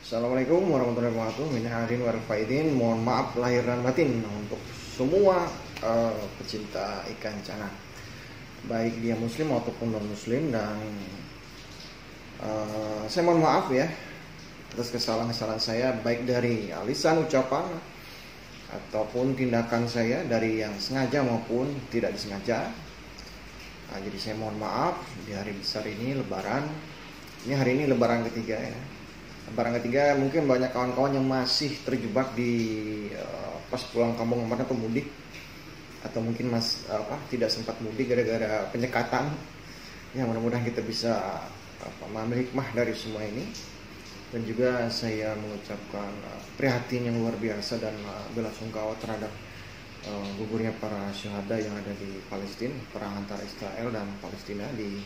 Assalamualaikum warahmatullahi wabarakatuh. Min hadirin wal faidin. Mohon maaf lahir dan batin untuk semua pecinta ikan cana, baik dia muslim ataupun non muslim. Dan saya mohon maaf ya atas kesalahan-kesalahan saya, baik dari lisan ucapan ataupun tindakan saya, dari yang sengaja maupun tidak disengaja. Jadi saya mohon maaf di hari besar ini, Lebaran. Ini hari ini Lebaran ketiga ya. Lebaran ketiga, mungkin banyak kawan-kawan yang masih terjebak di pas pulang kampung kemarin atau mudik, atau mungkin tidak sempat mudik gara-gara penyekatan. Ya, mudah-mudahan kita bisa mengambil hikmah dari semua ini. Dan juga saya mengucapkan prihatin yang luar biasa dan belasungkawa terhadap gugurnya para syuhada yang ada di Palestina, perang antara Israel dan Palestina di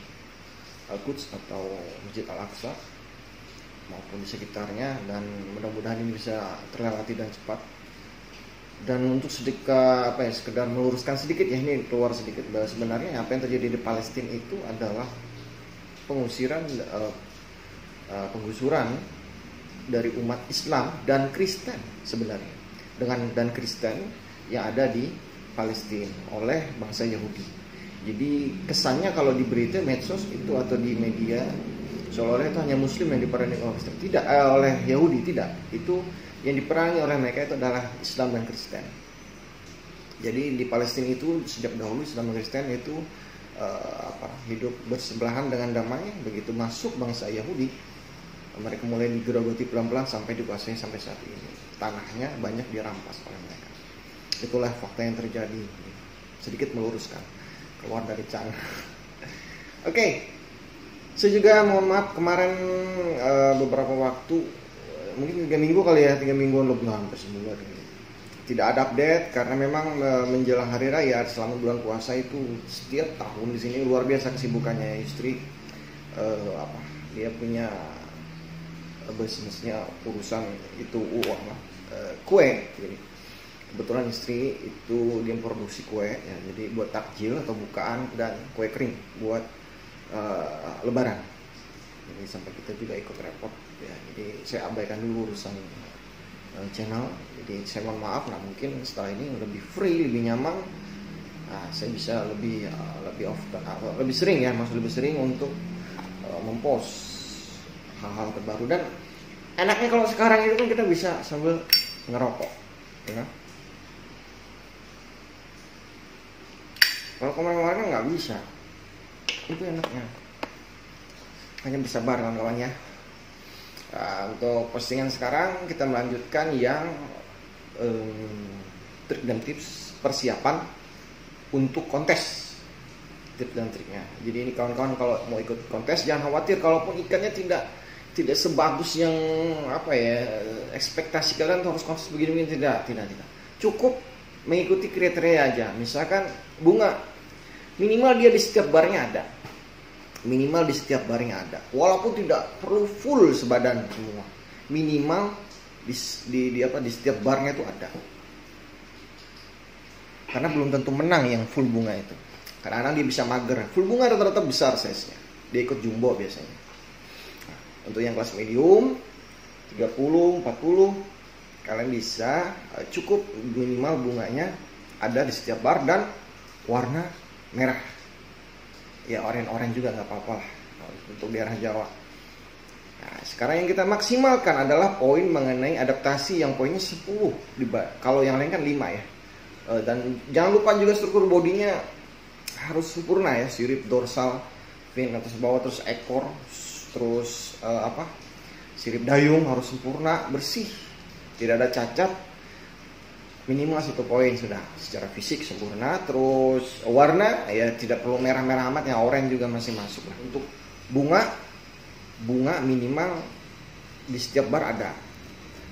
Al-Quds atau Masjid Al-Aqsa maupun di sekitarnya, dan mudah-mudahan ini bisa terlewati dan cepat. Dan untuk sekedar meluruskan sedikit ya, ini keluar sedikit, bahwa sebenarnya apa yang terjadi di Palestina itu adalah penggusuran dari umat Islam dan Kristen sebenarnya, dan Kristen yang ada di Palestina oleh bangsa Yahudi. Jadi kesannya kalau di berita medsos itu atau di media seolah-olah itu hanya Muslim yang diperangi oleh Kristen, tidak, oleh Yahudi, tidak. Itu yang diperangi oleh mereka itu adalah Islam dan Kristen. Jadi di Palestina itu sejak dahulu Islam dan Kristen itu hidup bersebelahan dengan damai. Begitu masuk bangsa Yahudi, mereka mulai digerogoti pelan-pelan sampai dikuasai sampai saat ini. Tanahnya banyak dirampas oleh mereka. Itulah fakta yang terjadi. Sedikit meluruskan, keluar dari cana. Oke. Saya juga mohon maaf kemarin beberapa waktu, mungkin 3 minggu kali ya, 3 mingguan lebih, hampir sebulan tidak ada update karena memang menjelang hari raya selama bulan puasa itu setiap tahun di sini luar biasa kesibukannya istri. Dia punya bisnisnya urusan itu kue. Jadi kebetulan istri itu dia produksi kue ya, jadi buat takjil atau bukaan dan kue kering buat Lebaran. Jadi sampai kita juga ikut repot ya. Jadi saya abaikan dulu urusan channel. Jadi saya mohon maaf. Nah, mungkin setelah ini lebih free, lebih nyaman. Nah, saya bisa lebih sering ya, lebih sering untuk mempost hal-hal terbaru. Dan enaknya kalau sekarang itu kan kita bisa sambil ngerokok, ya. Kalau kemarin-kemarin nggak bisa. Itu enaknya, hanya bersabar kawan-kawan ya. Untuk postingan sekarang kita melanjutkan yang trik dan tips persiapan untuk kontes, tips dan triknya. Jadi ini kawan-kawan kalau mau ikut kontes jangan khawatir kalaupun ikannya tidak sebagus yang ekspektasi kalian harus kontes begini tidak. Cukup mengikuti kriteria aja. Misalkan bunga, minimal dia di setiap barnya ada. Walaupun tidak perlu full sebadan semua. Minimal di setiap barnya itu ada. Karena belum tentu menang yang full bunga itu. Kadang-kadang dia bisa mager. Full bunga rata-rata besar size-nya. Dia ikut jumbo biasanya. Nah, untuk yang kelas medium 30, 40 kalian bisa cukup minimal bunganya ada di setiap bar dan warna merah. Ya oranye juga nggak apa-apa lah untuk daerah Jawa. Nah, sekarang yang kita maksimalkan adalah poin mengenai adaptasi yang poinnya 10. Kalau yang lain kan 5 ya. Dan jangan lupa juga struktur bodinya harus sempurna ya, sirip, dorsal, fin atas bawah, terus ekor, terus sirip dayung harus sempurna, bersih, tidak ada cacat. Minimal 1 poin sudah secara fisik sempurna. Terus warna ya tidak perlu merah-merah amat, yang oranye juga masih masuk lah. Untuk bunga minimal di setiap bar ada,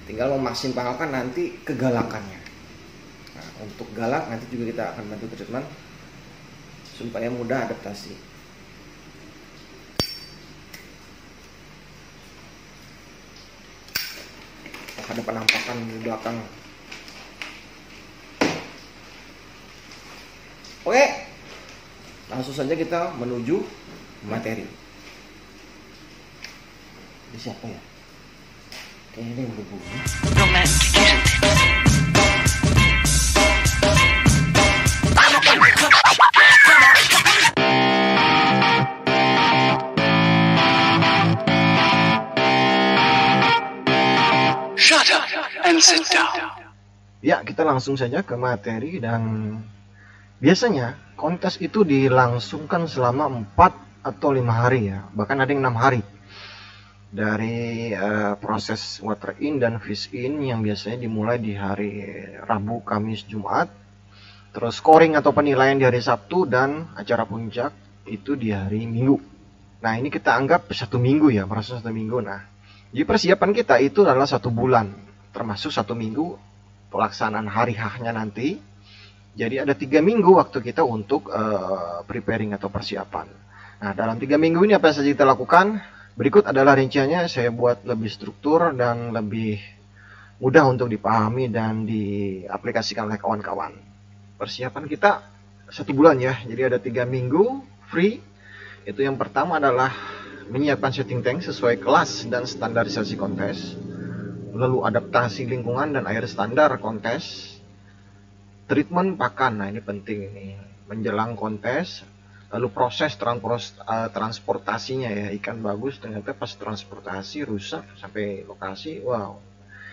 tinggal memaksimalkan nanti kegalakannya. Nah, untuk galak nanti juga kita akan bantu treatment supaya mudah adaptasi. Ada penampakan di belakang. Oke, langsung saja kita menuju materi. Ini siapa ya? Kayaknya ini berbunyi. Romantic, isn't it? Shut up and sit down. Ya, kita langsung saja ke materi. Dan biasanya kontes itu dilangsungkan selama 4 atau 5 hari ya, bahkan ada yang 6 hari. Dari proses water in dan fish in yang biasanya dimulai di hari Rabu, Kamis, Jumat. Terus scoring atau penilaian di hari Sabtu, dan acara puncak itu di hari Minggu. Nah, ini kita anggap 1 minggu ya, proses 1 minggu. Nah, jadi persiapan kita itu adalah 1 bulan, termasuk 1 minggu pelaksanaan hari H-nya nanti. Jadi ada 3 minggu waktu kita untuk preparing atau persiapan. Nah, dalam 3 minggu ini apa yang saja kita lakukan? Berikut adalah rinciannya, saya buat lebih struktur dan lebih mudah untuk dipahami dan diaplikasikan oleh kawan-kawan. Persiapan kita 1 bulan ya, jadi ada 3 minggu free. Itu yang pertama adalah menyiapkan setting tank sesuai kelas dan standarisasi kontes. Lalu adaptasi lingkungan dan air standar kontes. Treatment pakan, nah ini penting ini menjelang kontes. Lalu proses transportasinya ya, ikan bagus ternyata pas transportasi rusak sampai lokasi, wow.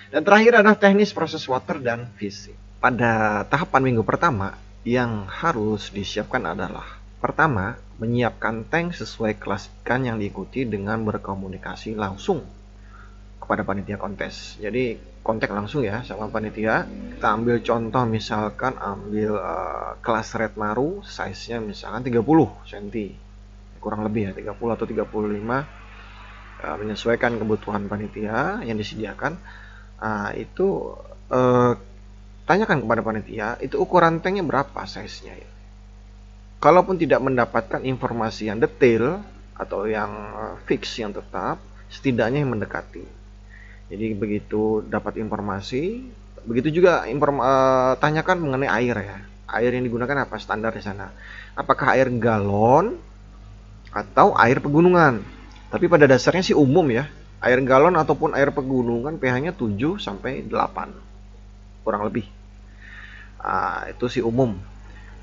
Dan terakhir adalah teknis proses water dan fishing. Pada tahapan minggu pertama yang harus disiapkan adalah pertama, menyiapkan tank sesuai kelas ikan yang diikuti dengan berkomunikasi langsung kepada panitia kontes. Jadi kontak langsung ya sama panitia. Kita ambil contoh, misalkan ambil kelas red maru, size-nya misalkan 30 cm, kurang lebih ya 30 atau 35, menyesuaikan kebutuhan panitia yang disediakan. Itu tanyakan kepada panitia itu ukuran tanknya berapa, size-nya ya. Kalaupun tidak mendapatkan informasi yang detail atau yang fix yang tetap, setidaknya yang mendekati. Jadi begitu dapat informasi, begitu juga tanyakan mengenai air ya. Air yang digunakan apa standar di sana? Apakah air galon atau air pegunungan? Tapi pada dasarnya sih umum ya. Air galon ataupun air pegunungan pH-nya 7 sampai 8 kurang lebih. Itu sih umum.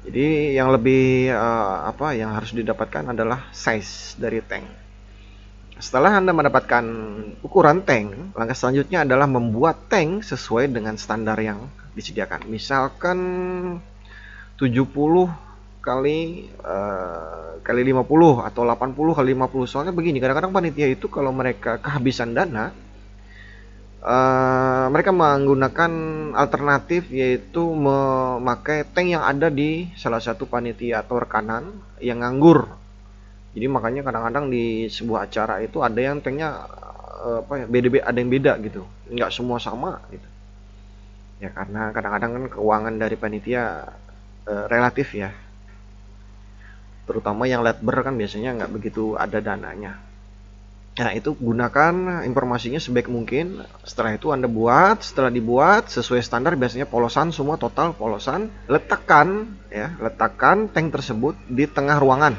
Jadi yang lebih yang harus didapatkan adalah size dari tank. Setelah Anda mendapatkan ukuran tank, langkah selanjutnya adalah membuat tank sesuai dengan standar yang disediakan. Misalkan 70 kali 50 atau 80 kali 50. Soalnya begini, kadang-kadang panitia itu kalau mereka kehabisan dana, mereka menggunakan alternatif, yaitu memakai tank yang ada di salah satu panitia atau rekanan yang nganggur. Jadi makanya kadang-kadang di sebuah acara itu ada yang tanknya beda-beda, ada yang beda gitu, nggak semua sama gitu. Ya karena kadang-kadang kan keuangan dari panitia relatif ya, terutama yang leadber kan biasanya nggak begitu ada dananya. Nah itu gunakan informasinya sebaik mungkin. Setelah itu Anda buat, setelah dibuat sesuai standar, biasanya polosan semua, total polosan. Letakkan tank tersebut di tengah ruangan.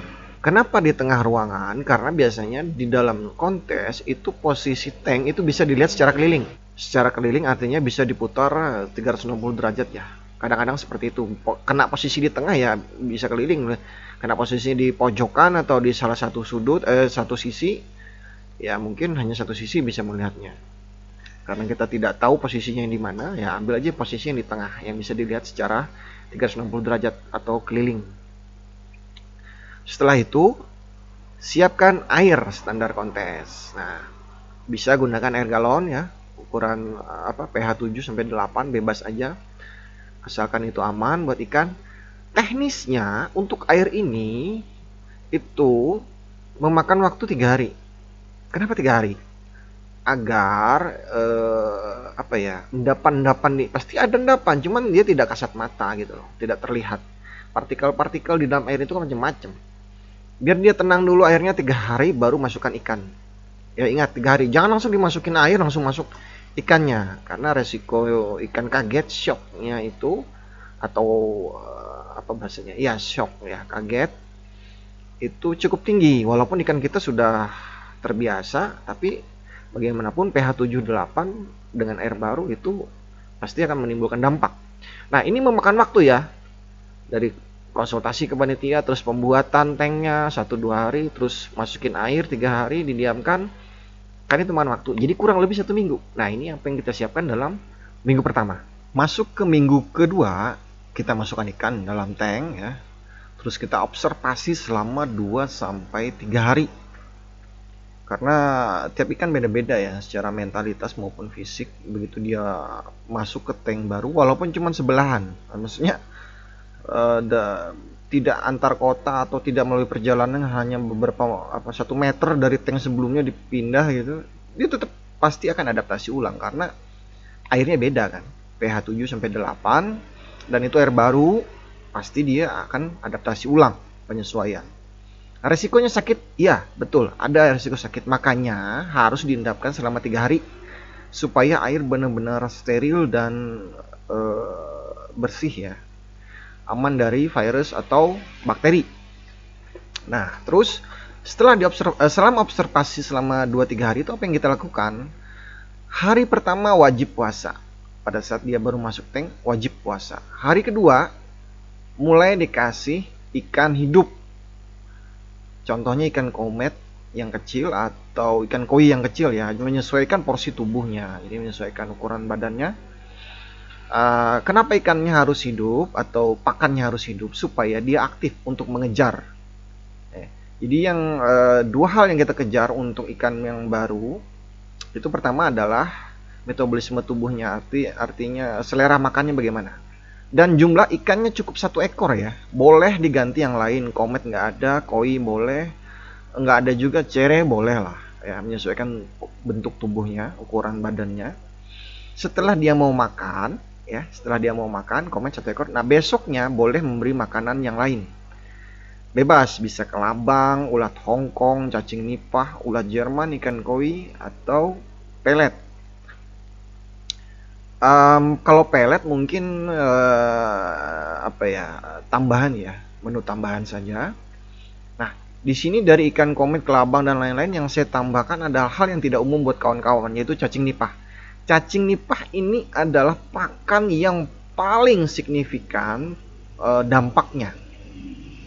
Kenapa di tengah ruangan? Karena biasanya di dalam kontes itu posisi tank itu bisa dilihat secara keliling. Secara keliling artinya bisa diputar 360 derajat ya. Kadang-kadang seperti itu. Kena posisi di tengah ya bisa keliling. Kena posisi di pojokan atau di salah satu sudut, satu sisi, ya mungkin hanya satu sisi bisa melihatnya. Karena kita tidak tahu posisinya yang di mana, ya ambil aja posisi yang di tengah yang bisa dilihat secara 360 derajat atau keliling. Setelah itu, siapkan air standar kontes. Nah, bisa gunakan air galon ya, ukuran pH 7 sampai 8, bebas aja. Asalkan itu aman buat ikan. Teknisnya untuk air ini itu memakan waktu 3 hari. Kenapa 3 hari? Agar endapan nih, pasti ada endapan, cuman dia tidak kasat mata gitu loh, tidak terlihat. Partikel-partikel di dalam air itu kan macam-macam. Biar dia tenang dulu airnya 3 hari baru masukkan ikan. Ya ingat 3 hari, jangan langsung dimasukin air langsung masuk ikannya, karena resiko ikan kaget, shocknya itu, atau bahasanya, ya shock ya, kaget itu cukup tinggi. Walaupun ikan kita sudah terbiasa, tapi bagaimanapun pH 7,8 dengan air baru itu pasti akan menimbulkan dampak. Nah, ini memakan waktu ya, dari konsultasi ke panitia, terus pembuatan tanknya 1-2 hari, terus masukin air 3 hari, didiamkan, kan itu memakan waktu. Jadi kurang lebih 1 minggu. Nah, ini apa yang kita siapkan dalam minggu pertama. Masuk ke minggu kedua, kita masukkan ikan dalam tank ya. Terus kita observasi selama 2-3 hari. Karena tiap ikan beda-beda ya, secara mentalitas maupun fisik. Begitu dia masuk ke tank baru, walaupun cuma sebelahan, maksudnya tidak antar kota atau tidak melalui perjalanan, hanya beberapa 1 meter dari tank sebelumnya dipindah gitu, dia tetap pasti akan adaptasi ulang karena airnya beda kan, pH 7-8, dan itu air baru, pasti dia akan adaptasi ulang, penyesuaian. Resikonya sakit, iya betul, ada resiko sakit, makanya harus diendapkan selama 3 hari supaya air benar-benar steril dan bersih ya, aman dari virus atau bakteri. Nah, terus setelah selama observasi selama 2-3 hari itu apa yang kita lakukan? Hari pertama wajib puasa. Pada saat dia baru masuk tank wajib puasa. Hari kedua mulai dikasih ikan hidup. Contohnya ikan komet yang kecil atau ikan koi yang kecil ya, menyesuaikan porsi tubuhnya, jadi menyesuaikan ukuran badannya. Kenapa ikannya harus hidup atau pakannya harus hidup? Supaya dia aktif untuk mengejar. Jadi yang 2 hal yang kita kejar untuk ikan yang baru itu, pertama adalah metabolisme tubuhnya, artinya selera makannya bagaimana. Dan jumlah ikannya cukup 1 ekor ya, boleh diganti yang lain. Komet nggak ada, koi boleh, nggak ada juga cere boleh lah ya, menyesuaikan bentuk tubuhnya, ukuran badannya. Setelah dia mau makan ya, komet 1 ekor. Nah, besoknya boleh memberi makanan yang lain, bebas, bisa kelabang, ulat Hongkong, cacing nipah, ulat Jerman, ikan koi, atau pelet. Kalau pelet mungkin tambahan ya, menu tambahan saja. Nah, di sini dari ikan komet, kelabang, dan lain-lain yang saya tambahkan adalah hal yang tidak umum buat kawan-kawan, yaitu cacing nipah. Cacing nipah ini adalah pakan yang paling signifikan dampaknya.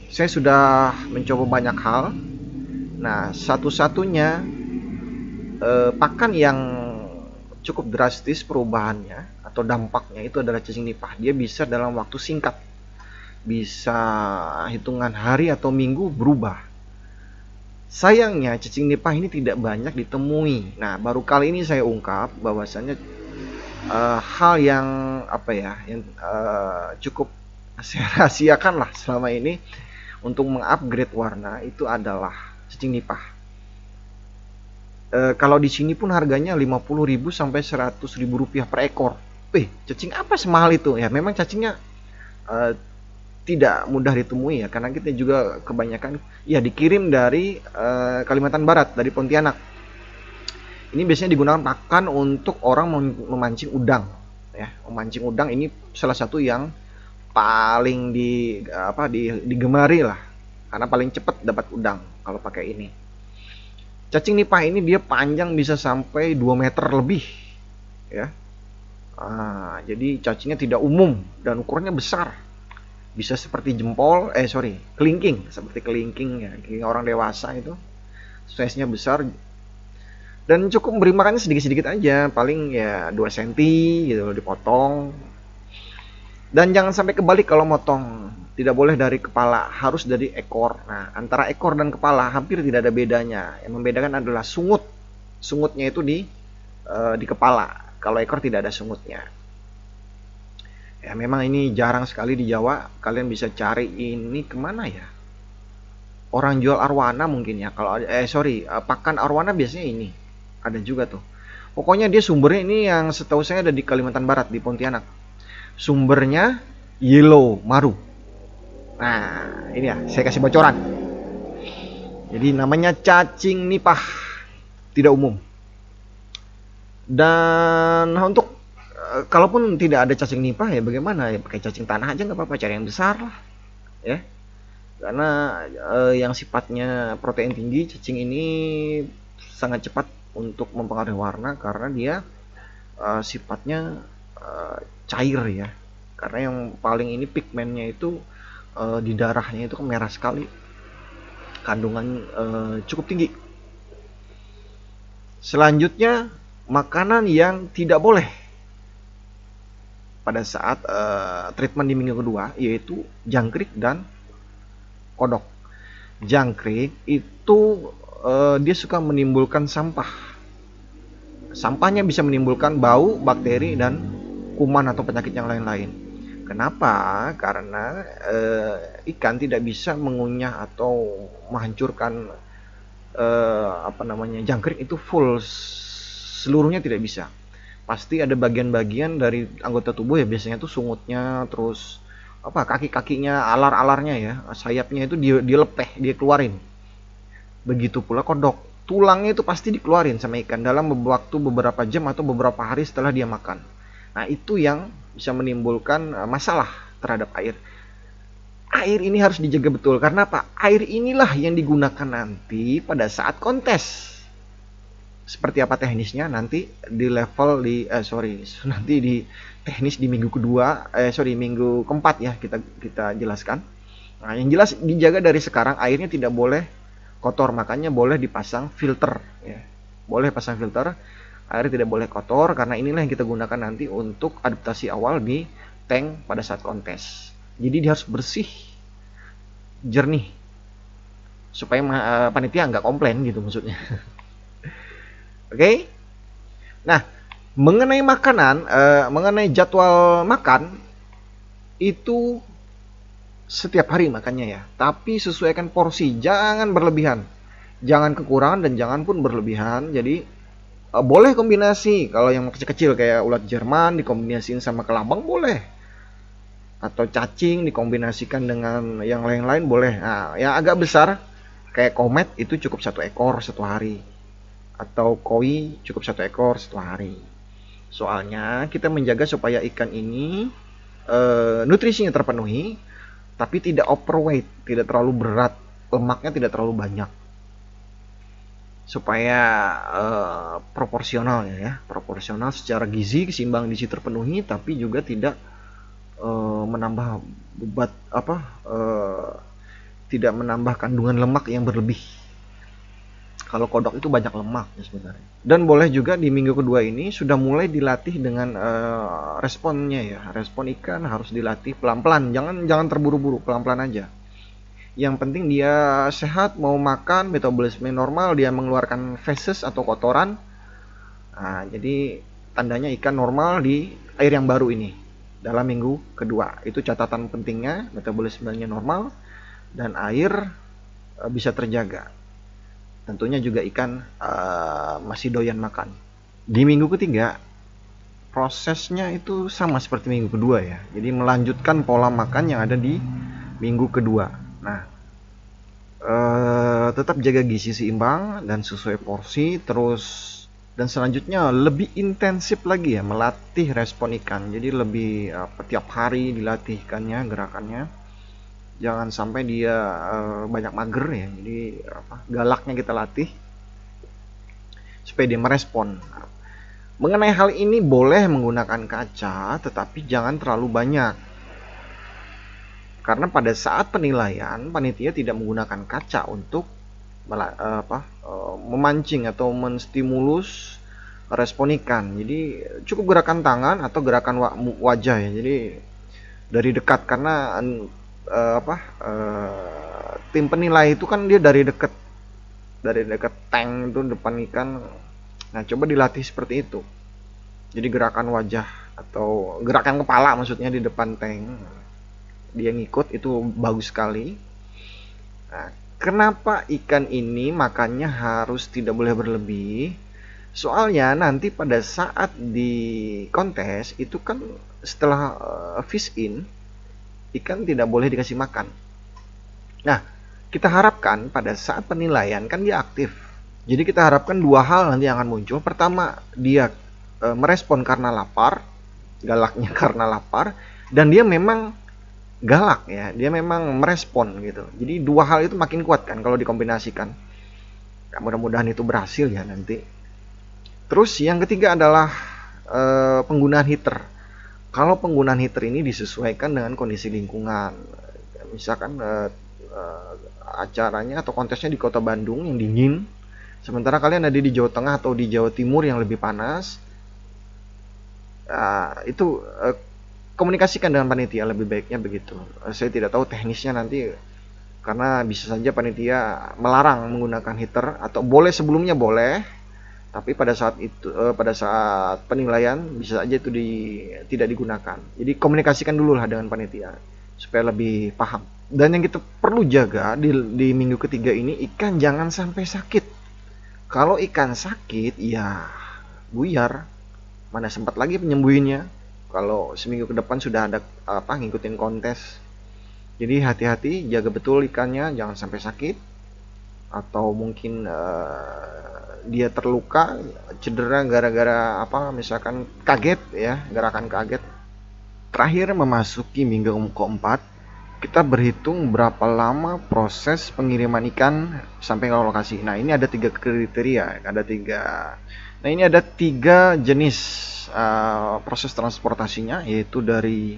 Saya sudah mencoba banyak hal. Nah, satu-satunya pakan yang cukup drastis perubahannya atau dampaknya itu adalah cacing nipah. Dia bisa dalam waktu singkat, bisa hitungan hari atau minggu berubah. Sayangnya cacing nipah ini tidak banyak ditemui. Nah, baru kali ini saya ungkap bahwasannya hal yang cukup saya rahasiakan lah selama ini untuk mengupgrade warna itu adalah cacing nipah. Kalau di sini pun harganya 50.000 sampai 100.000 rupiah per ekor. Cacing apa semahal itu? Ya, memang cacingnya tidak mudah ditemui ya, karena kita juga kebanyakan ya dikirim dari Kalimantan Barat, dari Pontianak. Ini biasanya digunakan pakan untuk orang memancing udang ya. Memancing udang ini salah satu yang paling digemari lah, karena paling cepat dapat udang kalau pakai ini. Cacing nipah ini dia panjang bisa sampai 2 meter lebih ya. Jadi cacingnya tidak umum dan ukurannya besar, bisa seperti kelingking, seperti kelingking ya, kelingking orang dewasa itu, size-nya besar, dan cukup beri makannya sedikit-sedikit aja, paling ya 2 cm gitu dipotong. Dan jangan sampai kebalik kalau motong, tidak boleh dari kepala, harus dari ekor. Nah, antara ekor dan kepala hampir tidak ada bedanya. Yang membedakan adalah sungut. Sungutnya itu di kepala. Kalau ekor tidak ada sungutnya. Ya, memang ini jarang sekali di Jawa. Kalian bisa cari ini kemana ya? Orang jual arwana mungkin ya. Kalau pakan arwana biasanya ini. Ada juga tuh. Pokoknya dia sumbernya ini yang setahu saya ada di Kalimantan Barat, di Pontianak. Sumbernya yellow maru. Nah, ini ya, saya kasih bocoran. Jadi namanya cacing nipah, tidak umum. Dan untuk kalaupun tidak ada cacing nipah ya bagaimana ya, pakai cacing tanah aja nggak apa-apa, cari yang besar lah ya. Karena yang sifatnya protein tinggi, cacing ini sangat cepat untuk mempengaruhi warna karena dia sifatnya cair ya. Karena yang paling ini pigmennya itu di darahnya itu merah sekali, kandungan cukup tinggi. Selanjutnya, makanan yang tidak boleh pada saat treatment di minggu kedua yaitu jangkrik dan kodok. Jangkrik itu dia suka menimbulkan sampah. Sampahnya bisa menimbulkan bau, bakteri, dan kuman atau penyakit yang lain-lain. Kenapa? Karena ikan tidak bisa mengunyah atau menghancurkan jangkrik itu full, seluruhnya tidak bisa. Pasti ada bagian-bagian dari anggota tubuh ya, biasanya tuh sungutnya, terus kaki-kakinya, alar-alarnya ya, sayapnya itu dilepeh, dia keluarin. Begitu pula kodok, tulangnya itu pasti dikeluarin sama ikan dalam waktu beberapa jam atau beberapa hari setelah dia makan. Nah, itu yang bisa menimbulkan masalah terhadap air. Air ini harus dijaga betul, karena apa? Air inilah yang digunakan nanti pada saat kontes. Seperti apa teknisnya nanti di level nanti di teknis di minggu kedua, minggu keempat ya kita jelaskan. Nah, yang jelas dijaga dari sekarang, airnya tidak boleh kotor, makanya boleh dipasang filter ya. Boleh pasang filter, air tidak boleh kotor, karena inilah yang kita gunakan nanti untuk adaptasi awal di tank pada saat kontes. Jadi dia harus bersih, jernih, supaya panitia nggak komplain gitu maksudnya. Oke. Nah, mengenai makanan, mengenai jadwal makan itu setiap hari makannya ya, tapi sesuaikan porsi, jangan berlebihan, jangan kekurangan dan jangan pun berlebihan. Jadi boleh kombinasi, kalau yang kecil-kecil kayak ulat Jerman dikombinasiin sama kelabang boleh, atau cacing dikombinasikan dengan yang lain-lain boleh. Nah, yang agak besar kayak komet itu cukup 1 ekor 1 hari, atau koi cukup 1 ekor 1 hari. Soalnya kita menjaga supaya ikan ini nutrisinya terpenuhi, tapi tidak overweight, tidak terlalu berat, lemaknya tidak terlalu banyak, supaya proporsional ya, proporsional secara gizi, seimbang gizi terpenuhi, tapi juga tidak menambah bebat tidak menambah kandungan lemak yang berlebih. Kalau kodok itu banyak lemak ya sebenarnya. Dan boleh juga di minggu kedua ini sudah mulai dilatih dengan responnya ya. Respon ikan harus dilatih pelan-pelan, jangan terburu-buru, pelan-pelan aja. Yang penting dia sehat, mau makan, metabolisme normal, dia mengeluarkan feses atau kotoran. Nah, jadi tandanya ikan normal di air yang baru ini dalam minggu kedua. Itu catatan pentingnya, metabolismenya normal dan air bisa terjaga. Tentunya juga ikan masih doyan makan. Di minggu ketiga prosesnya itu sama seperti minggu kedua ya. Jadi melanjutkan pola makan yang ada di minggu kedua. Nah, tetap jaga gizi seimbang dan sesuai porsi. Terus dan selanjutnya lebih intensif lagi ya, melatih respon ikan. Jadi lebih tiap hari dilatih ikannya, gerakannya. Jangan sampai dia banyak mager ya. Jadi galaknya kita latih supaya dia merespon. Mengenai hal ini boleh menggunakan kaca, tetapi jangan terlalu banyak. Karena pada saat penilaian panitia tidak menggunakan kaca untuk memancing atau menstimulus respon ikan. Jadi cukup gerakan tangan atau gerakan wajah ya. Jadi dari dekat, karena tim penilai itu kan dia dari dekat tank itu depan ikan. Nah, coba dilatih seperti itu. Jadi gerakan wajah atau gerakan kepala maksudnya di depan tank, dia ngikut, itu bagus sekali. Nah, kenapa ikan ini makannya harus tidak boleh berlebih? Soalnya nanti pada saat di kontes itu kan setelah fish in, ikan tidak boleh dikasih makan. Nah, kita harapkan pada saat penilaian kan dia aktif. Jadi kita harapkan 2 hal nanti yang akan muncul. Pertama, dia merespon karena lapar, galaknya karena lapar, dan dia memang galak ya, dia memang merespon gitu. Jadi 2 hal itu makin kuat kan kalau dikombinasikan. Nah, mudah-mudahan itu berhasil ya nanti. Terus yang ketiga adalah penggunaan heater. Kalau penggunaan heater ini disesuaikan dengan kondisi lingkungan. Misalkan acaranya atau kontesnya di Kota Bandung yang dingin, sementara kalian ada di Jawa Tengah atau di Jawa Timur yang lebih panas. Itu komunikasikan dengan panitia, lebih baiknya begitu. Saya tidak tahu teknisnya nanti, karena bisa saja panitia melarang menggunakan heater, atau boleh sebelumnya boleh, tapi pada saat itu pada saat penilaian bisa saja itu tidak digunakan. Jadi komunikasikan dulu lah dengan panitia supaya lebih paham. Dan yang kita perlu jaga di minggu ketiga ini, ikan jangan sampai sakit. Kalau ikan sakit ya buyar, mana sempat lagi penyembuhinnya kalau seminggu ke depan sudah ada ngikutin kontes. Jadi hati-hati, jaga betul ikannya, jangan sampai sakit, atau mungkin dia terluka, cedera gara-gara misalkan kaget ya, gerakan kaget. Terakhir, memasuki minggu keempat, kita berhitung berapa lama proses pengiriman ikan sampai ke lokasi. Nah, ini ada 3 kriteria, ini ada 3 jenis proses transportasinya, yaitu dari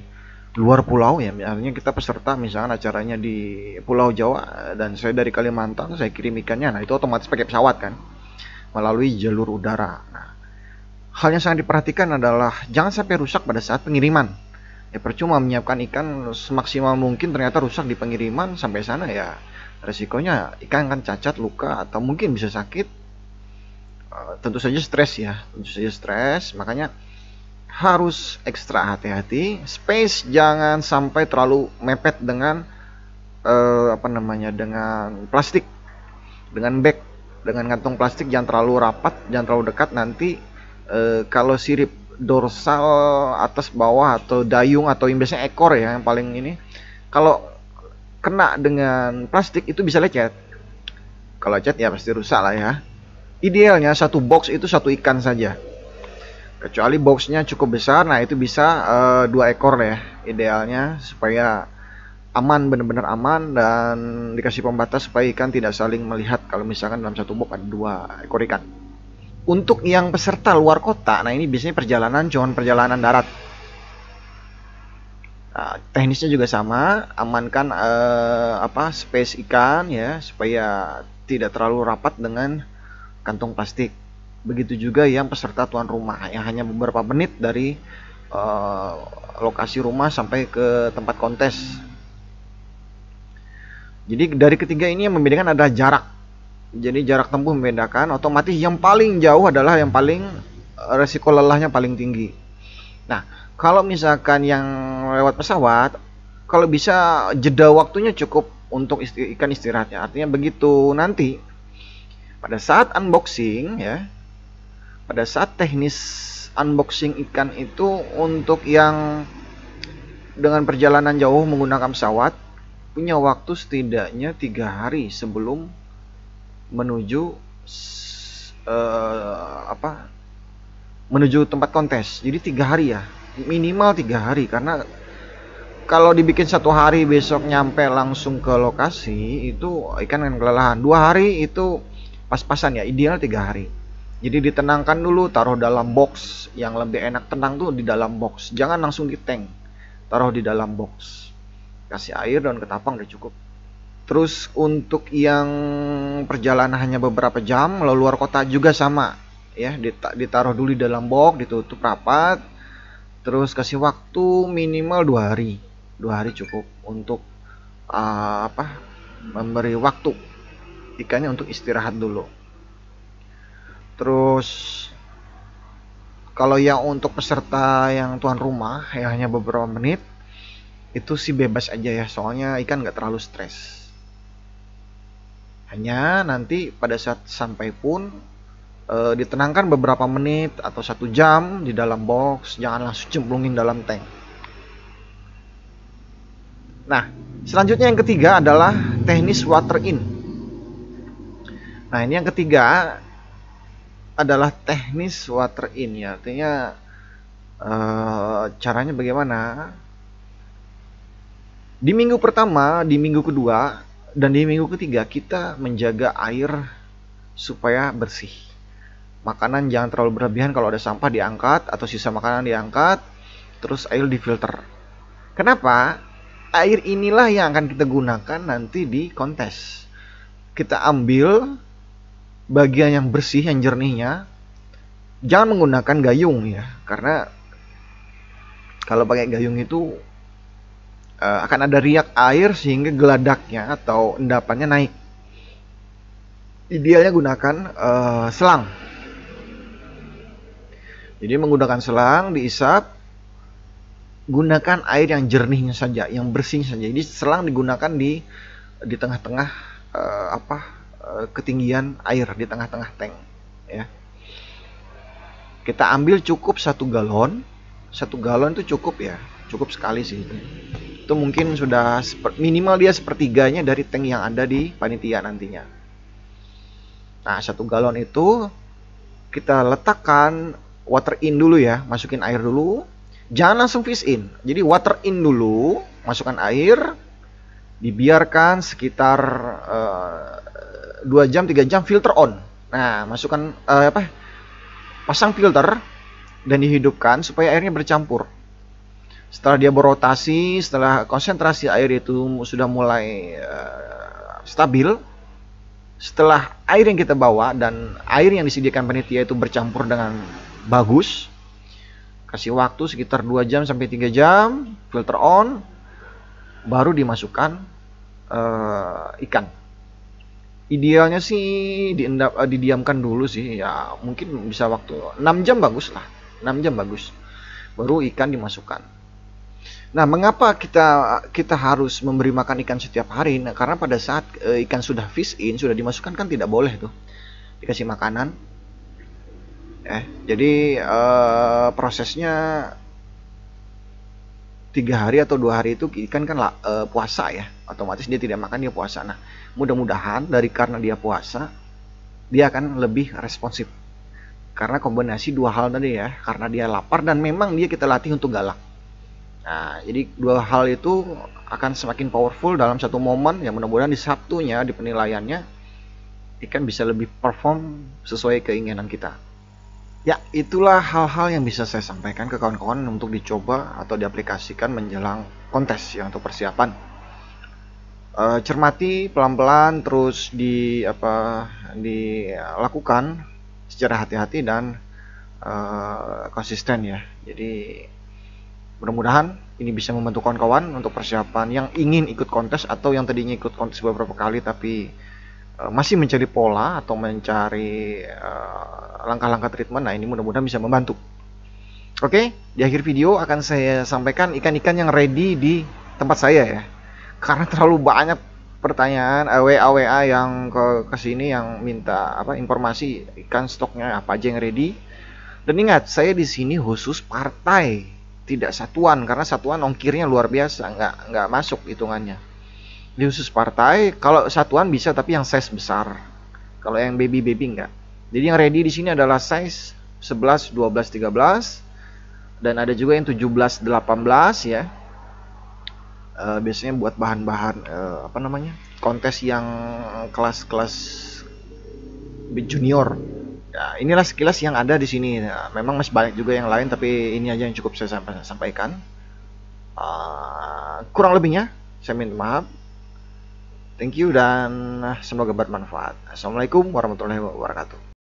luar pulau ya. Artinya kita peserta misalkan acaranya di Pulau Jawa dan saya dari Kalimantan, saya kirim ikannya. Nah, itu otomatis pakai pesawat kan, melalui jalur udara. Nah, hal yang sangat diperhatikan adalah jangan sampai rusak pada saat pengiriman. Ya percuma menyiapkan ikan semaksimal mungkin ternyata rusak di pengiriman, sampai sana ya resikonya ikan kan cacat, luka, atau mungkin bisa sakit. Tentu saja stres, makanya harus ekstra hati-hati. Space jangan sampai terlalu mepet dengan dengan plastik, dengan bag, dengan kantong plastik. Jangan terlalu rapat, jangan terlalu dekat. Nanti kalau sirip dorsal atas bawah atau dayung atau yang biasanya ekor ya, yang paling ini, kalau kena dengan plastik itu bisa lecet. Kalau lecet ya pasti rusak lah ya. Idealnya satu box itu 1 ikan saja, kecuali boxnya cukup besar. Nah, itu bisa 2 ekor ya idealnya, supaya aman, benar-benar aman, dan dikasih pembatas supaya ikan tidak saling melihat kalau misalkan dalam satu box ada 2 ekor ikan. Untuk yang peserta luar kota, nah ini biasanya perjalanan darat. Nah, teknisnya juga sama, amankan space ikan ya, supaya tidak terlalu rapat dengan kantong plastik. Begitu juga yang peserta tuan rumah, yang hanya beberapa menit dari lokasi rumah sampai ke tempat kontes. Jadi dari ketiga ini yang membedakan adalah jarak. Jadi jarak tempuh membedakan. Otomatis yang paling jauh adalah yang paling resiko lelahnya paling tinggi. Nah, kalau misalkan yang lewat pesawat, kalau bisa jeda waktunya cukup untuk ikan istirahatnya. Artinya begitu nanti pada saat unboxing ya, pada saat teknis unboxing ikan itu, untuk yang dengan perjalanan jauh menggunakan pesawat, punya waktu setidaknya 3 hari sebelum menuju menuju tempat kontes. Jadi 3 hari ya, minimal 3 hari, karena kalau dibikin 1 hari besok nyampe langsung ke lokasi itu ikan kan kelelahan. 2 hari itu pas-pasan ya, ideal 3 hari. Jadi ditenangkan dulu, taruh dalam box. Yang lebih enak tenang tuh di dalam box, jangan langsung di tank, taruh di dalam box, kasih air dan ketapang udah cukup. Terus untuk yang perjalanan hanya beberapa jam lalu luar kota juga sama ya, ditaruh dulu di dalam box, ditutup rapat, terus kasih waktu minimal 2 hari. 2 hari cukup untuk memberi waktu ikannya untuk istirahat dulu. Terus kalau yang untuk peserta yang tuan rumah yang hanya beberapa menit, itu sih bebas aja ya, soalnya ikan nggak terlalu stres. Hanya nanti pada saat sampai pun ditenangkan beberapa menit atau 1 jam di dalam box, jangan langsung cemplungin dalam tank. Nah, selanjutnya yang ketiga adalah teknis water in. Nah, ini yang ketiga adalah teknis water in ya, artinya caranya bagaimana? Di minggu pertama, di minggu kedua, dan di minggu ketiga kita menjaga air supaya bersih. Makanan jangan terlalu berlebihan, kalau ada sampah diangkat atau sisa makanan diangkat, terus air difilter. Kenapa? Air inilah yang akan kita gunakan nanti di kontes. Kita ambil bagian yang bersih, yang jernihnya. Jangan menggunakan gayung ya, karena kalau pakai gayung itu akan ada riak air sehingga geladaknya atau endapannya naik. Idealnya gunakan selang. Jadi menggunakan selang diisap, gunakan air yang jernihnya saja, yang bersih saja. Jadi selang digunakan di tengah-tengah ketinggian air, di tengah-tengah tank ya. Kita ambil cukup 1 galon. 1 galon itu cukup ya, cukup sekali sih itu mungkin sudah minimal dia sepertiganya dari tank yang ada di panitia nantinya. Nah 1 galon itu kita letakkan water in dulu ya, masukin air dulu, jangan langsung fish in. Jadi water in dulu, masukkan air, dibiarkan sekitar 2 jam 3 jam, filter on. Nah masukkan pasang filter dan dihidupkan supaya airnya bercampur. Setelah dia berotasi, setelah konsentrasi air itu sudah mulai stabil, setelah air yang kita bawa dan air yang disediakan panitia itu bercampur dengan bagus, kasih waktu sekitar 2 jam sampai 3 jam, filter on, baru dimasukkan ikan. Idealnya sih didiamkan dulu sih ya, mungkin bisa waktu 6 jam bagus lah, 6 jam bagus, baru ikan dimasukkan. Nah mengapa kita harus memberi makan ikan setiap hari? Nah, karena pada saat ikan sudah fish in, sudah dimasukkan kan tidak boleh tuh dikasih makanan. Jadi prosesnya 3 hari atau 2 hari itu ikan kan puasa ya, otomatis dia tidak makan, dia puasa. Nah mudah-mudahan karena dia puasa, dia akan lebih responsif karena kombinasi 2 hal tadi ya, karena dia lapar dan memang kita latih untuk galak. Nah jadi 2 hal itu akan semakin powerful dalam satu momen yang mudah-mudahan di Sabtunya, di penilaiannya, ikan bisa lebih perform sesuai keinginan kita. Ya, itulah hal-hal yang bisa saya sampaikan ke kawan-kawan untuk dicoba atau diaplikasikan menjelang kontes ya, untuk persiapan. Cermati pelan-pelan, terus dilakukan secara hati-hati dan konsisten ya. Jadi mudah-mudahan ini bisa membantu kawan-kawan untuk persiapan yang ingin ikut kontes atau yang tadinya ikut kontes beberapa kali tapi masih mencari pola atau mencari langkah-langkah treatment. Nah ini mudah-mudahan bisa membantu. Oke, di akhir video akan saya sampaikan ikan-ikan yang ready di tempat saya ya, karena terlalu banyak pertanyaan WA yang ke sini yang minta informasi ikan stoknya apa aja yang ready. Dan ingat, saya di sini khusus partai, tidak satuan, karena satuan ongkirnya luar biasa, nggak masuk hitungannya. Di khusus partai, kalau satuan bisa tapi yang size besar. Kalau yang baby enggak. Jadi yang ready di sini adalah size 11, 12, 13 dan ada juga yang 17, 18 ya. Biasanya buat bahan-bahan kontes yang kelas-kelas junior. Ya, inilah sekilas yang ada di sini. Nah, memang masih banyak juga yang lain tapi ini aja yang cukup saya sampaikan. Kurang lebihnya saya minta maaf. Thank you dan semoga bermanfaat. Assalamualaikum warahmatullahi wabarakatuh.